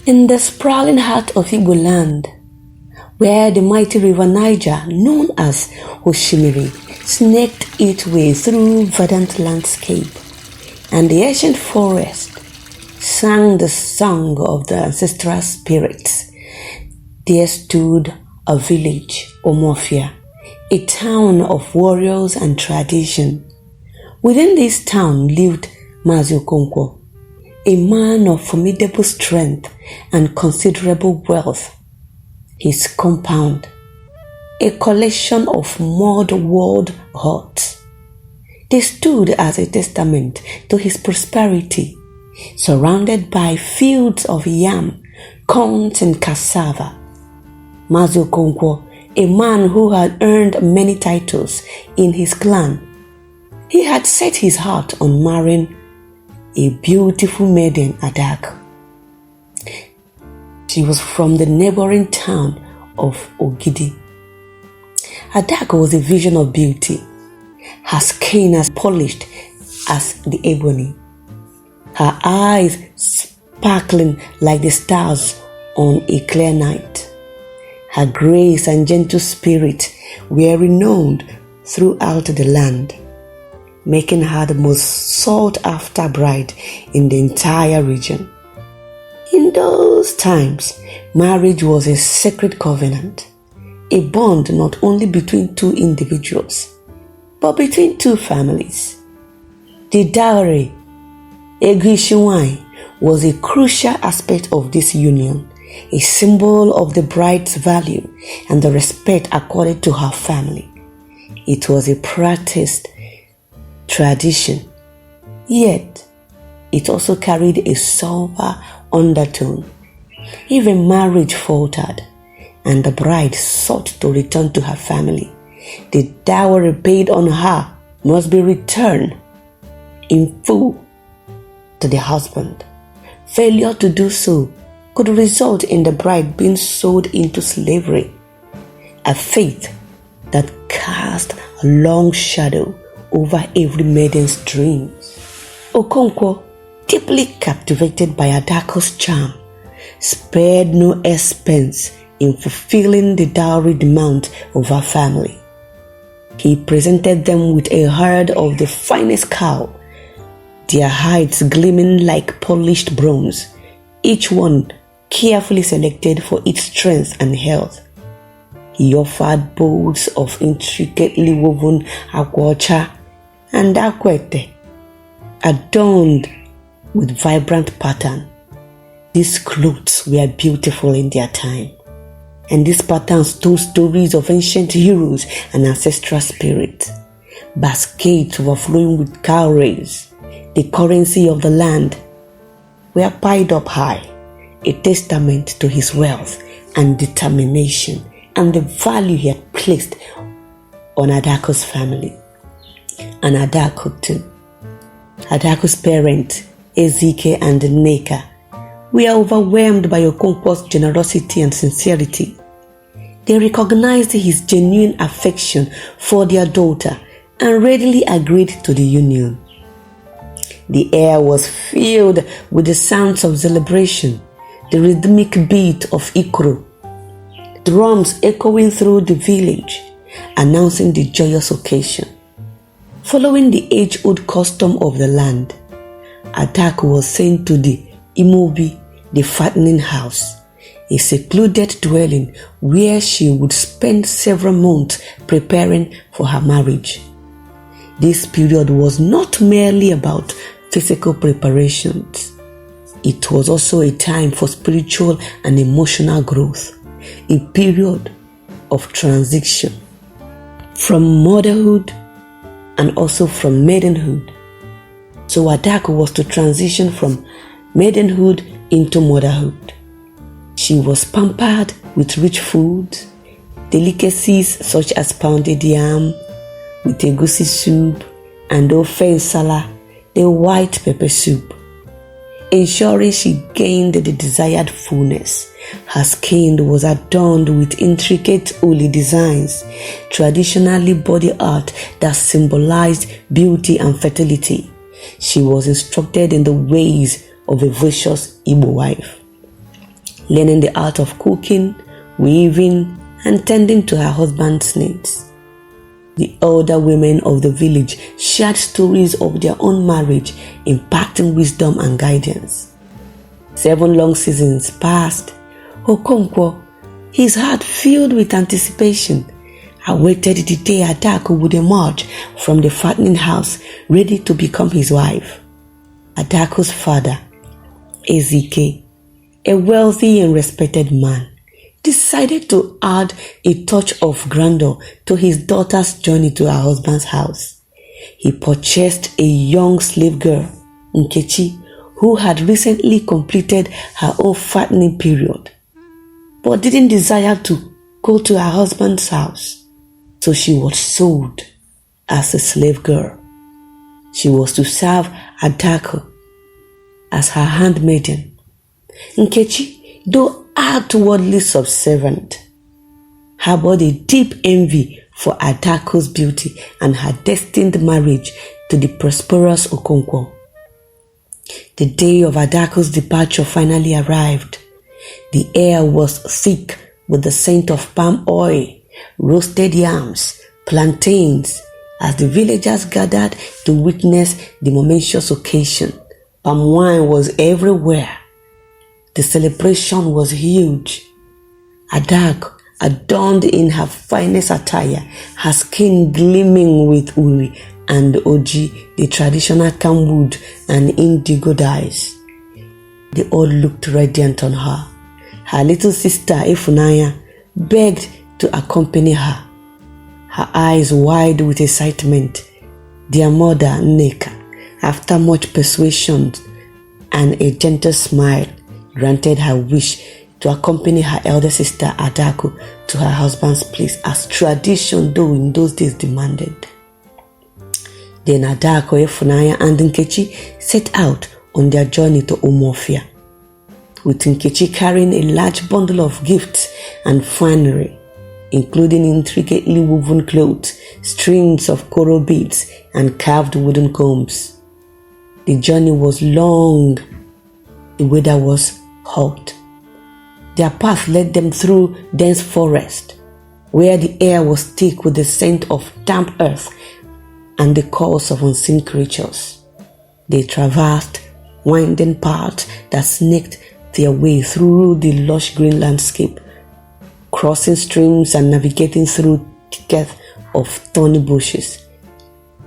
In the sprawling heart of Igbo land, where the mighty river Niger, known as Oshimiri, snaked its way through verdant landscape, and the ancient forest sang the song of the ancestral spirits, there stood a village, Omofia, a town of warriors and tradition. Within this town lived Mazi Okonkwo, a man of formidable strength and considerable wealth. His compound, a collection of mud-walled huts. They stood as a testament to his prosperity, surrounded by fields of yam, corn, and cassava. Mazi Okonkwo, a man who had earned many titles in his clan, he had set his heart on marrying a beautiful maiden, Adaku. She was from the neighboring town of Ogidi. Adaku was a vision of beauty, her skin as polished as the ebony, her eyes sparkling like the stars on a clear night. Her grace and gentle spirit were renowned throughout the land, making her the most sought-after bride in the entire region. In those times, marriage was a sacred covenant, a bond not only between two individuals, but between two families. The dowry, Egrishiwai, was a crucial aspect of this union, a symbol of the bride's value and the respect accorded to her family. It was a practiced tradition, yet it also carried a sober undertone. Even marriage faltered and the bride sought to return to her family, the dowry paid on her must be returned in full to the husband. Failure to do so could result in the bride being sold into slavery, a fate that cast a long shadow over every maiden's dreams. Okonkwo, deeply captivated by Adaku's charm, spared no expense in fulfilling the dowry demand of her family. He presented them with a herd of the finest cow, their hides gleaming like polished bronze, each one carefully selected for its strength and health. He offered bowls of intricately woven akwacha and akwete, adorned with vibrant pattern. These clothes were beautiful in their time, and these patterns told stories of ancient heroes and ancestral spirits. Baskets overflowing with cowries, the currency of the land, were piled up high, a testament to his wealth and determination and the value he had placed on Adaku's family. And Adaku too. Adaku's parents, Ezike and Neka, were overwhelmed by Okonkwo's generosity and sincerity. They recognized his genuine affection for their daughter and readily agreed to the union. The air was filled with the sounds of celebration, the rhythmic beat of Ikoro, drums echoing through the village, announcing the joyous occasion. Following the age-old custom of the land, Adaku was sent to the Imobi, the fattening house, a secluded dwelling where she would spend several months preparing for her marriage. This period was not merely about physical preparations. It was also a time for spiritual and emotional growth, a period of transition from motherhood and also from maidenhood. So Adaku was to transition from maidenhood into motherhood. She was pampered with rich food, delicacies such as pounded yam with egusi soup and ofe nsala, the white pepper soup, ensuring she gained the desired fullness. Her skin was adorned with intricate woolly designs, traditionally body art that symbolized beauty and fertility. She was instructed in the ways of a virtuous Igbo wife. learning the art of cooking, weaving, and tending to her husband's needs. The older women of the village shared stories of their own marriage, imparting wisdom and guidance. 7 long seasons passed. Okonkwo, his heart filled with anticipation, awaited the day Adaku would emerge from the fattening house, ready to become his wife. Adaku's father, Ezike, a wealthy and respected man, decided to add a touch of grandeur to his daughter's journey to her husband's house. He purchased a young slave girl, Nkechi, who had recently completed her own fattening period, but didn't desire to go to her husband's house. So she was sold as a slave girl. She was to serve Adaku as her handmaiden. Nkechi, though outwardly subservient, harbored a deep envy for Adaku's beauty and her destined marriage to the prosperous Okonkwo. The day of Adaku's departure finally arrived. The air was thick with the scent of palm oil, roasted yams, plantains, as the villagers gathered to witness the momentous occasion. Palm wine was everywhere. The celebration was huge. Adaku, adorned in her finest attire, her skin gleaming with uri and oji, the traditional camwood and indigo dyes. They all looked radiant on her. Her little sister Ifunanya begged to accompany her, her eyes wide with excitement. Their mother, Nneka, after much persuasion and a gentle smile, granted her wish to accompany her elder sister Adaku to her husband's place, as tradition though in those days demanded. Then Adaku, Ifunanya, and Nkechi set out on their journey to Umuofia, with Nkechi carrying a large bundle of gifts and finery, including intricately woven clothes, strings of coral beads, and carved wooden combs. The journey was long. The weather was hot. Their path led them through dense forest, where the air was thick with the scent of damp earth and the calls of unseen creatures. They traversed winding paths that snaked their way through the lush green landscape, crossing streams and navigating through thickets of thorny bushes.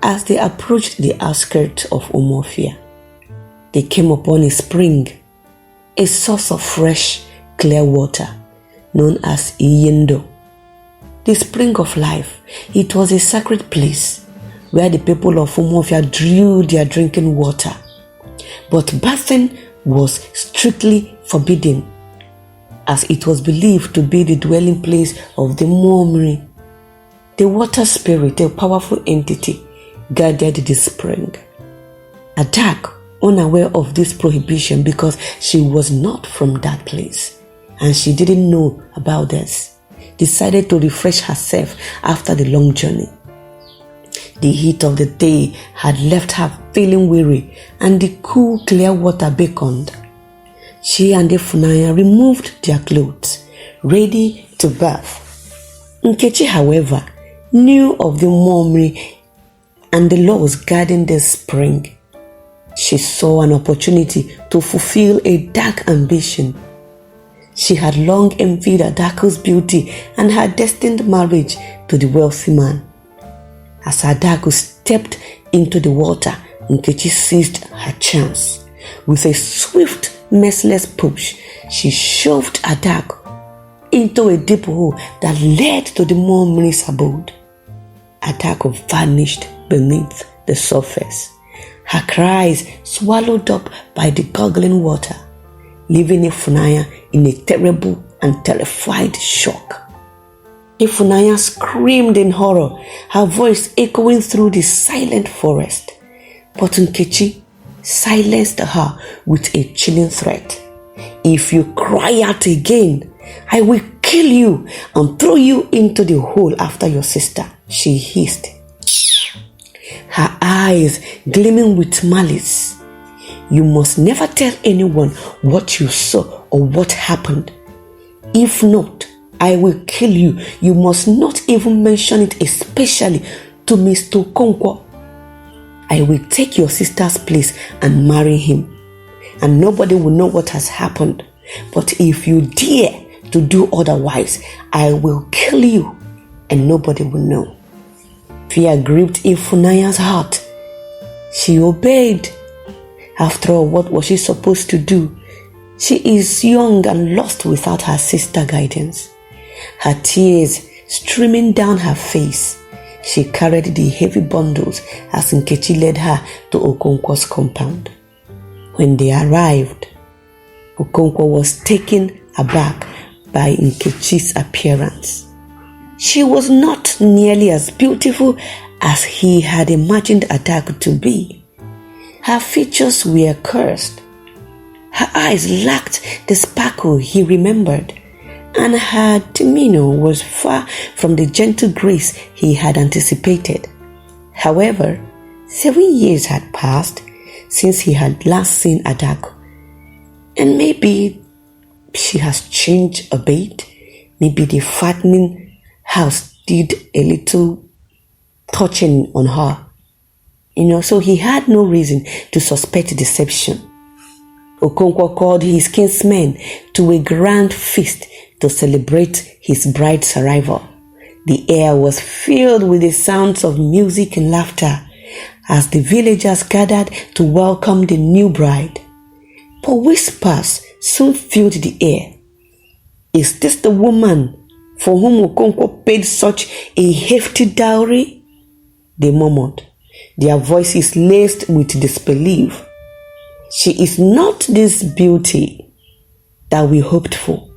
As they approached the outskirts of Umuofia, they came upon a spring, a source of fresh, clear water known as Iyendo, the spring of life. It was a sacred place where the people of Umuofia drew their drinking water, but bathing was strictly forbidden, as it was believed to be the dwelling place of the Momri. The water spirit, a powerful entity, guarded the spring. Adaku, unaware of this prohibition because she was not from that place and she didn't know about this, decided to refresh herself after the long journey. The heat of the day had left her feeling weary, and the cool, clear water beckoned. She and Ifunanya removed their clothes, ready to bath. Nkechi, however, knew of the Momri and the laws guarding the spring. She saw an opportunity to fulfill a dark ambition. She had long envied Adaku's beauty and her destined marriage to the wealthy man. As Adaku stepped into the water, Nkechi seized her chance. With a swift, merciless push, she shoved Adaku into a deep hole that led to the Momri's abode. Adaku vanished beneath the surface, her cries swallowed up by the gurgling water, leaving Ifunanya in a terrible and terrified shock. Ifunanya screamed in horror, her voice echoing through the silent forest. But Nkechi silenced her with a chilling threat. "If you cry out again, I will kill you and throw you into the hole after your sister," she hissed, her eyes gleaming with malice. You must never tell anyone what you saw or what happened. If not, I will kill you. You must not even mention it, especially to Mr. Okonkwo. I will take your sister's place and marry him, and nobody will know what has happened. But if you dare to do otherwise, I will kill you, and nobody will know. Fear gripped Ifunaya's heart. She obeyed. After all, what was she supposed to do? She is young and lost without her sister's guidance. Her tears streaming down her face, she carried the heavy bundles as Nkechi led her to Okonkwo's compound. When they arrived, Okonkwo was taken aback by Nkechi's appearance. She was not nearly as beautiful as he had imagined Adaku to be. Her features were cursed. Her eyes lacked the sparkle he remembered, and her demeanor was far from the gentle grace he had anticipated. However, 7 years had passed since he had last seen Adaku, and maybe she has changed a bit. Maybe the fattening house did a little touching on her. So he had no reason to suspect deception. Okonkwo called his kinsmen to a grand feast to celebrate his bride's arrival. The air was filled with the sounds of music and laughter as the villagers gathered to welcome the new bride. But whispers soon filled the air. Is this the woman for whom Okonkwo paid such a hefty dowry? They murmured, their voices laced with disbelief. She is not this beauty that we hoped for.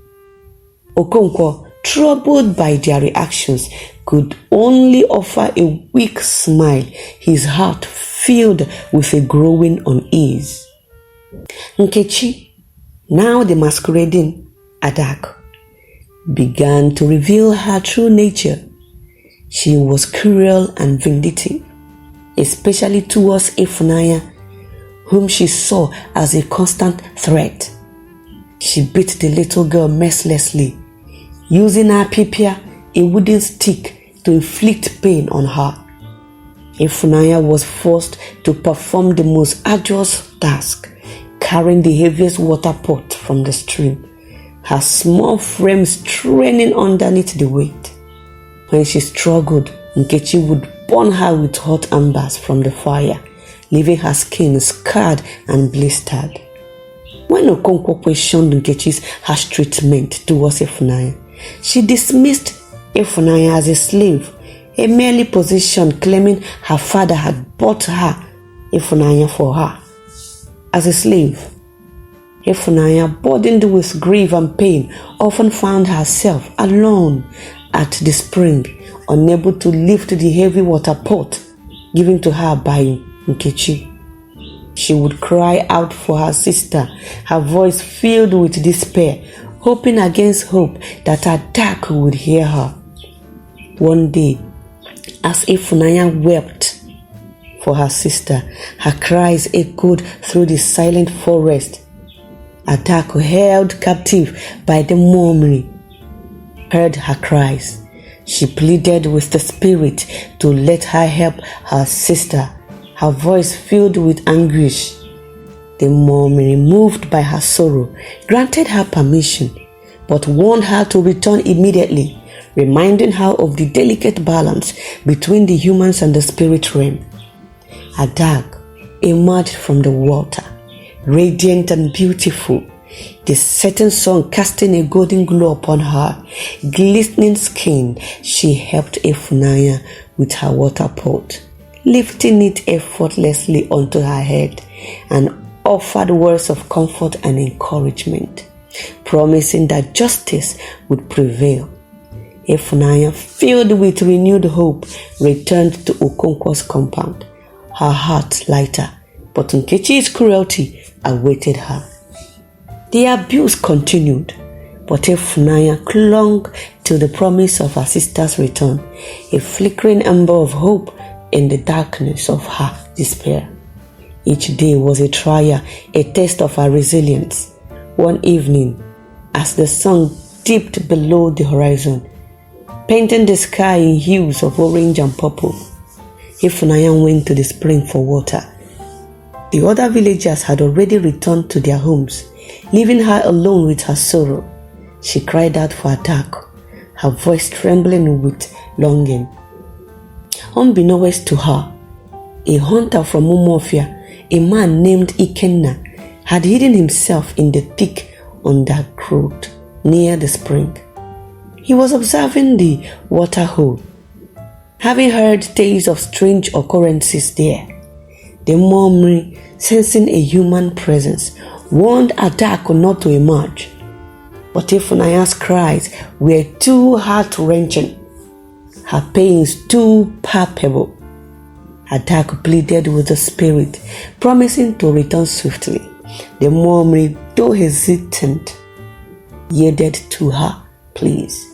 Okonkwo, troubled by their reactions, could only offer a weak smile, his heart filled with a growing unease. Nkechi, now the masquerading Adaku, began to reveal her true nature. She was cruel and vindictive, especially towards Ifunanya, whom she saw as a constant threat. She beat the little girl mercilessly, using her pipia, a wooden stick, to inflict pain on her. Ifunanya was forced to perform the most arduous task, carrying the heaviest water pot from the stream, her small frame straining underneath the weight. When she struggled, Nkechi would burn her with hot embers from the fire, leaving her skin scarred and blistered. When Okonkwo questioned Nkechi's harsh treatment towards Ifunanya, she dismissed Ifunanya as a slave, a merely position claiming her father had bought her, Ifunanya, for her. As a slave, Ifunanya, burdened with grief and pain, often found herself alone at the spring, unable to lift the heavy water pot given to her by Nkechi. She would cry out for her sister, her voice filled with despair, hoping against hope that Adaku would hear her. One day, as Ifunanya wept for her sister, her cries echoed through the silent forest. Adaku, held captive by the memory, heard her cries. She pleaded with the spirit to let her help her sister, her voice filled with anguish. The memory, moved by her sorrow, granted her permission, but warned her to return immediately, reminding her of the delicate balance between the humans and the spirit realm. Adaku emerged from the water, radiant and beautiful, the setting sun casting a golden glow upon her glistening skin. She helped Ifunanya with her water pot, lifting it effortlessly onto her head, and offered words of comfort and encouragement, promising that justice would prevail. Ifunanya, filled with renewed hope, returned to Okonkwo's compound, her heart lighter, but Nkechi's cruelty awaited her. The abuse continued, but Ifunanya clung to the promise of her sister's return, a flickering ember of hope in the darkness of her despair. Each day was a trial, a test of her resilience. One evening, as the sun dipped below the horizon, painting the sky in hues of orange and purple, Ifunanya went to the spring for water. The other villagers had already returned to their homes, leaving her alone with her sorrow. She cried out for Adaku, her voice trembling with longing. Unbeknownst to her, a hunter from Umuofia, a man named Ikenna, had hidden himself in the thick undergrowth near the spring. He was observing the water hole, having heard tales of strange occurrences there. The murmuring, sensing a human presence, warned Adaku not to emerge. But Ifunanya's cries were too heart-wrenching, her pains too palpable. Adaku pleaded with the spirit, promising to return swiftly. The murmuring, though hesitant, yielded to her pleas.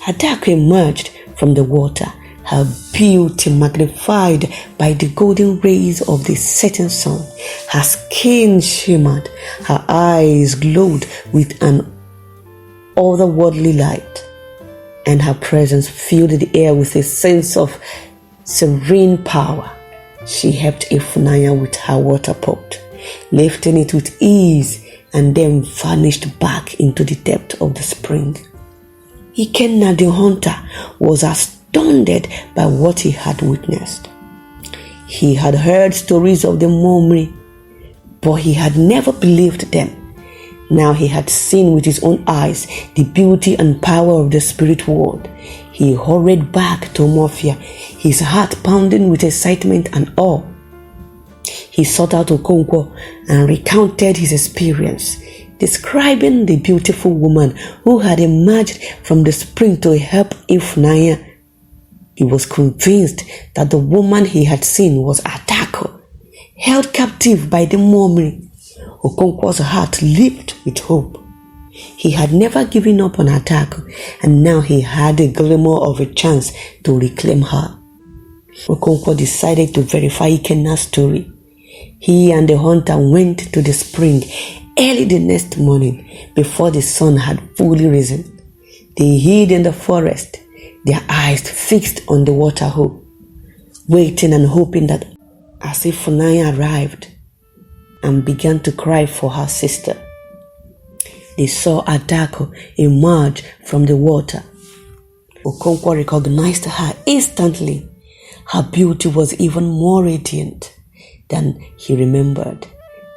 Adaku emerged from the water, her beauty magnified by the golden rays of the setting sun. Her skin shimmered, her eyes glowed with an otherworldly light, and her presence filled the air with a sense of serene power. She helped Ifunanya with her water pot, lifting it with ease, and then vanished back into the depth of the spring. Ikenna the hunter was astounded by what he had witnessed. He had heard stories of the Momri, but he had never believed them. Now he had seen with his own eyes the beauty and power of the spirit world. He hurried back to Umuofia, his heart pounding with excitement and awe. He sought out Okonkwo and recounted his experience, describing the beautiful woman who had emerged from the spring to help Ifunanya. He was convinced that the woman he had seen was Adaku, held captive by the Momri. Okonkwo's heart leaped with hope. He had never given up on Adaku, and now he had a glimmer of a chance to reclaim her. Okonkwo decided to verify Ikenna's story. He and the hunter went to the spring early the next morning before the sun had fully risen. They hid in the forest, their eyes fixed on the water hole, waiting and hoping that as Ifunanya arrived and began to cry for her sister, they saw Adaku emerge from the water. Okonkwo recognized her instantly. Her beauty was even more radiant than he remembered,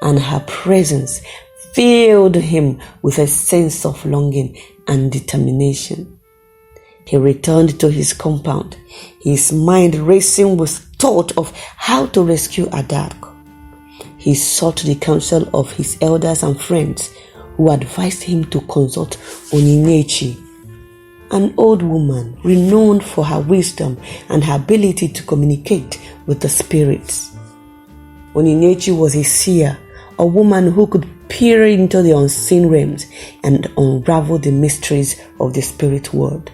and her presence filled him with a sense of longing and determination. He returned to his compound, his mind racing with thought of how to rescue Adaku. He sought the counsel of his elders and friends, who advised him to consult Onyinyechi, an old woman renowned for her wisdom and her ability to communicate with the spirits. Onyinyechi was a seer, a woman who could peer into the unseen realms and unravel the mysteries of the spirit world.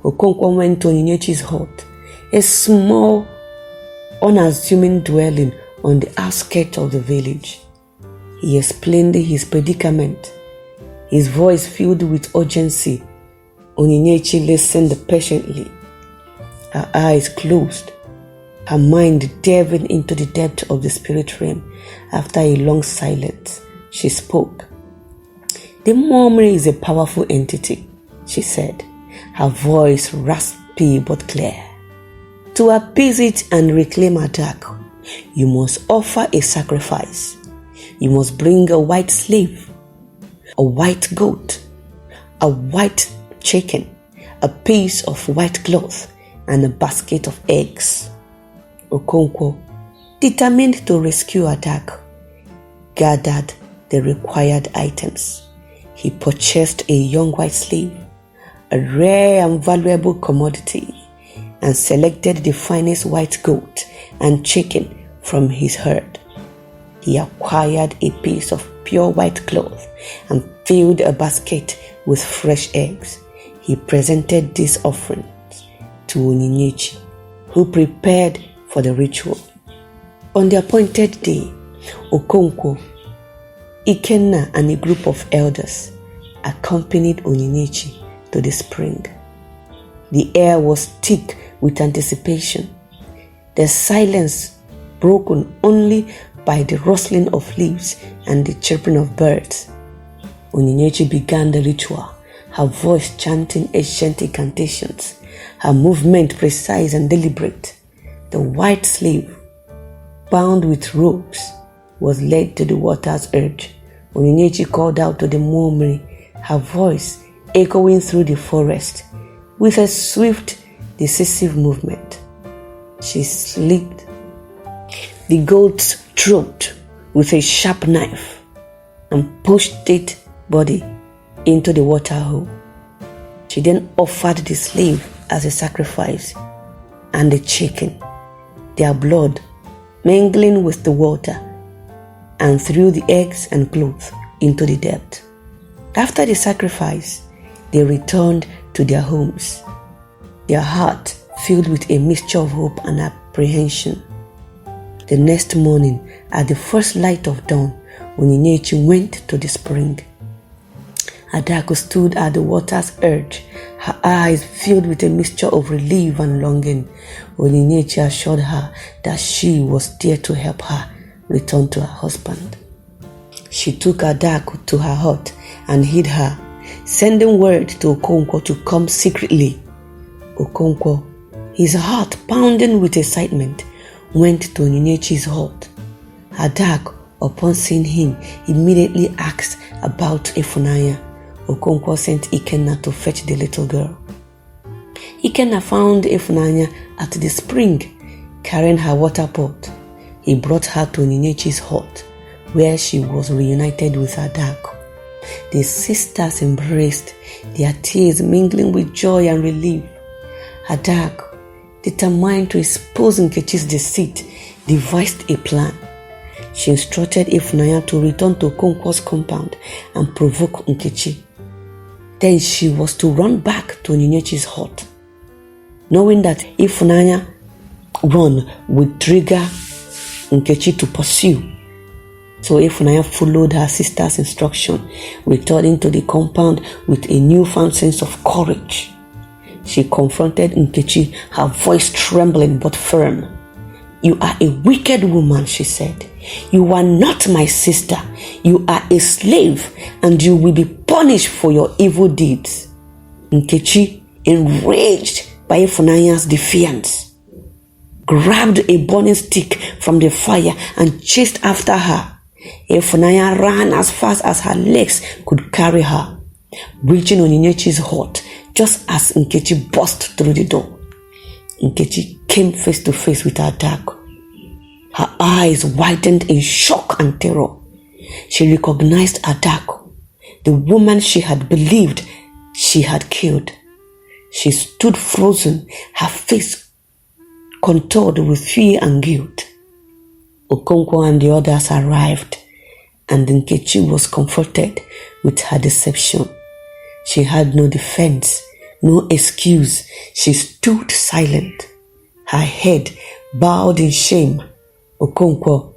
Okonkwo went to Onyinyechi's hut, a small, unassuming dwelling on the outskirts of the village. He explained his predicament, his voice filled with urgency. Onyinyechi listened patiently, her eyes closed, her mind delving into the depth of the spirit realm. After a long silence, she spoke. "The Momri is a powerful entity," she said, her voice raspy but clear. "To appease it and reclaim Adaku, you must offer a sacrifice. You must bring a white slave, a white goat, a white chicken, a piece of white cloth, and a basket of eggs." Okonkwo, determined to rescue Adaku, gathered the required items. He purchased a young white slave, a rare and valuable commodity, and selected the finest white goat and chicken from his herd. He acquired a piece of pure white cloth and filled a basket with fresh eggs. He presented these offerings to Onyinyechi, who prepared for the ritual. On the appointed day, Okonkwo, Ikenna, and a group of elders accompanied Onyinyechi to the spring. The air was thick with anticipation, the silence broken only by the rustling of leaves and the chirping of birds. Onyinyechi began the ritual, her voice chanting ancient incantations, her movement precise and deliberate. The white slave, bound with ropes, was led to the water's edge. Onyinyechi called out to the murmuring, her voice echoing through the forest. With a swift, decisive movement, she slit the goat's throat with a sharp knife and pushed its body into the water hole. She then offered the slave as a sacrifice and the chicken, their blood mingling with the water, and threw the eggs and clothes into the depth. After the sacrifice, they returned to their homes, their heart filled with a mixture of hope and apprehension. The next morning, at the first light of dawn, Onyinyechi went to the spring. Adaku stood at the water's edge, her eyes filled with a mixture of relief and longing. Onyinyechi assured her that she was there to help her return to her husband. She took Adaku to her hut and hid her, sending word to Okonkwo to come secretly. Okonkwo, his heart pounding with excitement, went to Onyinyechi's hut. Adaku, upon seeing him, immediately asked about Ifunanya. Okonkwo sent Ikenna to fetch the little girl. Ikenna found Ifunanya at the spring, carrying her water pot. He brought her to Onyinyechi's hut, where she was reunited with Adaku. The sisters embraced, their tears mingling with joy and relief. Adaku, determined to expose Nkechi's deceit, devised a plan. She instructed Ifunanya to return to Okonkwo's compound and provoke Nkechi. Then she was to run back to Onyinyechi's hut, knowing that Ifunanya run would trigger Nkechi to pursue. So Ifunanya followed her sister's instruction, returning to the compound with a newfound sense of courage. She confronted Nkechi, her voice trembling but firm. "You are a wicked woman," she said. "You are not my sister. You are a slave, and you will be punished for your evil deeds." Nkechi, enraged by Ifunanya's defiance, grabbed a burning stick from the fire and chased after her. Ifunanya ran as fast as her legs could carry her, reaching Onyinyechi's hut just as Nkechi burst through the door. Nkechi came face to face with Adaku. Her eyes widened in shock and terror. She recognized Adaku, the woman she had believed she had killed. She stood frozen, her face contoured with fear and guilt. Okonkwo and the others arrived, and Nkechi was confronted with her deception. She had no defense, no excuse. She stood silent, her head bowed in shame. Okonkwo,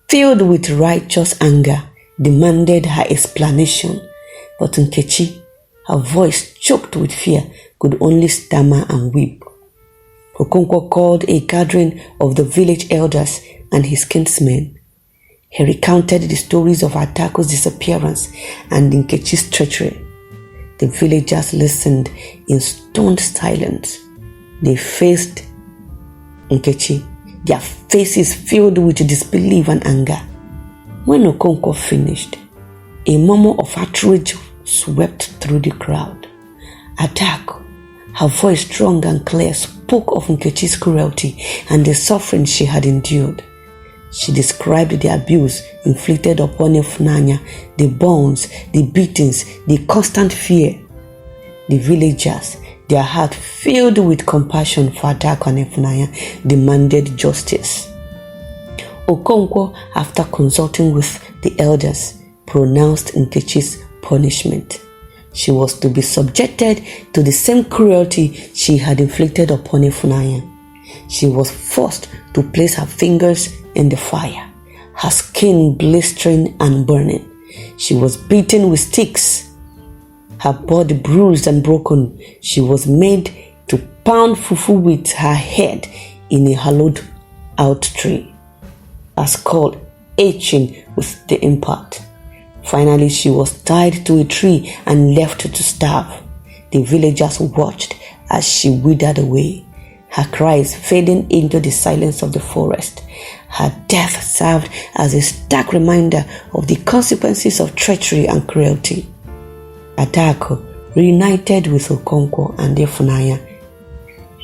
filled with righteous anger, demanded her explanation, but Nkechi, her voice choked with fear, could only stammer and weep. Okonkwo called a gathering of the village elders and his kinsmen. He recounted the stories of Adaku's disappearance and Nkechi's treachery. The villagers listened in stunned silence. They faced Nkechi, their faces filled with disbelief and anger. When Okonkwo finished, a murmur of outrage swept through the crowd. Adaku, her voice strong and clear, spoke of Nkechi's cruelty and the suffering she had endured. She described the abuse inflicted upon Ifunanya, the burns, the beatings, the constant fear. The villagers, their heart filled with compassion for Adaku and Ifunanya, demanded justice. Okonkwo, after consulting with the elders, pronounced Nkechi's punishment. She was to be subjected to the same cruelty she had inflicted upon Ifunanya. She was forced to place her fingers in the fire, her skin blistering and burning. She was beaten with sticks, her body bruised and broken. She was made to pound fufu with her head in a hollowed out tree, her skull aching with the impact. Finally, she was tied to a tree and left to starve. The villagers watched as she withered away, her cries fading into the silence of the forest. Her death served as a stark reminder of the consequences of treachery and cruelty. Adaku reunited with Okonkwo and Ifunanya.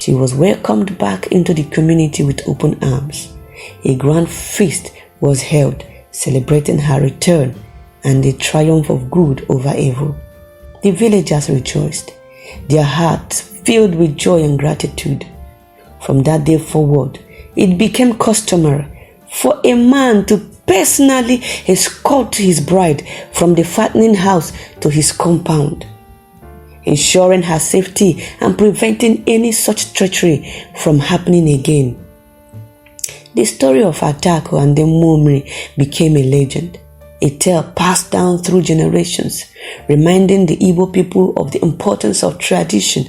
She was welcomed back into the community with open arms. A grand feast was held, celebrating her return and the triumph of good over evil. The villagers rejoiced, their hearts filled with joy and gratitude. From that day forward, it became customary for a man to personally escort his bride from the fattening house to his compound, ensuring her safety and preventing any such treachery from happening again. The story of Adaku and the Mumri became a legend, a tale passed down through generations, reminding the Igbo people of the importance of tradition,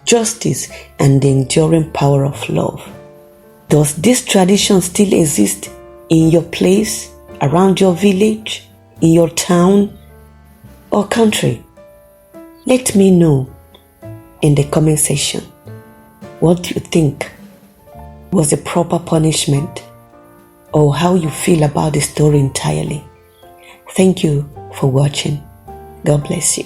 justice, and the enduring power of love. Does this tradition still exist in your place, around your village, in your town, or country? Let me know in the comment section. What do you think was the proper punishment, or how you feel about the story entirely? Thank you for watching. God bless you.